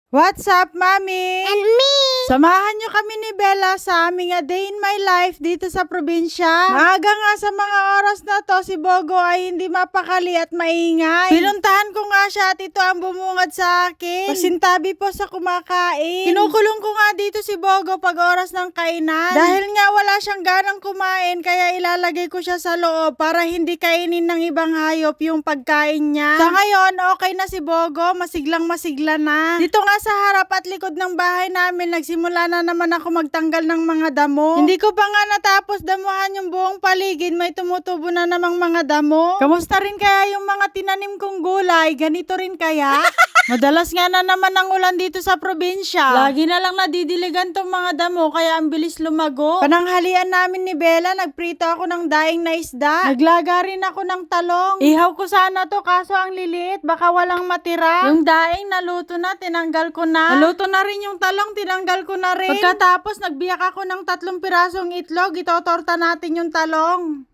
What's up, Mami? And me! Samahan nyo kami ni Bella sa aming A Day in My Life dito sa probinsya. Maaga nga sa mga oras na to, si Bogo ay hindi mapakali at maingay. Pinuntahan ko nga siya at ito ang bumungad sa akin. Pasintabi po sa kumakain. Kinukulong ko nga dito si Bogo pag oras ng kainan. Dahil nga wala siyang ganang kumain, kaya ilalagay ko siya sa loob para hindi kainin ng ibang hayop yung pagkain niya. Sa ngayon, okay na si Bogo, masiglang masigla na. Dito nga sa harap at likod ng bahay namin, nagsimula na naman ako magtanggal ng mga damo. Hindi ko pa nga natapos damuhan yung buong paligid, may tumutubo na namang mga damo. Kamusta rin kaya yung mga tinanim kong gulay? Ganito rin kaya? Madalas nga na naman ang ulan dito sa probinsya. Lagi na lang nadidiligan tong mga damo, kaya ang bilis lumago. Pananghalian namin ni Bella, nagprito ako ng daing na isda. Naglaga rin ako ng talong. Ihaw ko sana to, kaso ang liliit, baka walang matira. Yung daing naluto na, tinanggal ko na. Naluto na rin yung talong, tinanggal ko na rin. Pagkatapos, nagbiyak ako ng 3 pirasong itlog, itotorta natin yung talong.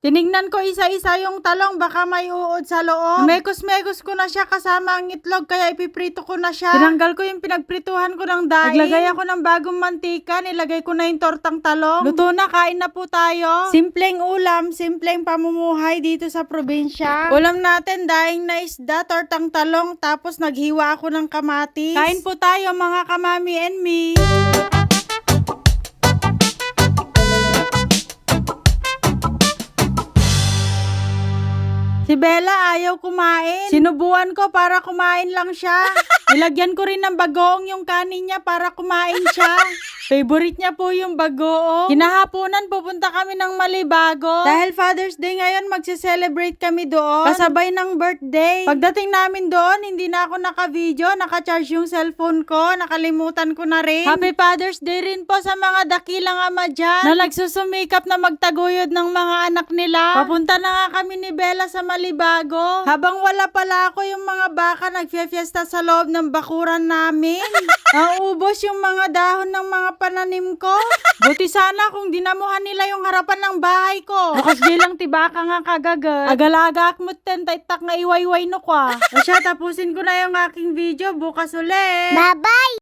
Tinignan ko isa-isa yung talong, baka may uod sa loob. Mekos-mekos ko na siya kasama ang itlog, kaya ipiprito ko na siya. Tinanggal ko yung pinagprituhan ko ng daing. Naglagay ako ng bagong mantika, nilagay ko na yung tortang talong. Luto na, kain na po tayo. Simpleng ulam, simpleng pamumuhay dito sa probinsya. Ulam natin, daing na isda, tortang talong, tapos naghiwa ako ng kamatis. Kain po tayo mga kamami and me. Si Bella ayaw kumain. Sinubuan ko para kumain lang siya. Nilagyan ko rin ng bagoong yung kanin niya para kumain siya. Favorite niya po yung bagoong. Kinahaponan pupunta kami ng Malibago. Dahil Father's Day ngayon, magse-celebrate kami doon. Kasabay ng birthday. Pagdating namin doon, hindi na ako naka-video. Naka-charge yung cellphone ko. Nakalimutan ko na rin. Happy Father's Day rin po sa mga dakilang ama dyan na nagsusumikap na magtaguyod ng mga anak nila. Papunta na nga kami ni Bella sa Malibago. Habang wala pala ako, yung mga baka nagfe-fiesta sa loob ng bakuran namin. Naubos yung mga dahon ng mga pananim ko. Buti sana kung dinamuhan nila yung harapan ng bahay ko. Bukas di lang tibaka nga kagagat. Agalaga akmut tentay-tak nga iwayway no kwa. O siya, tapusin ko na yung aking video. Bukas ulit. Bye-bye!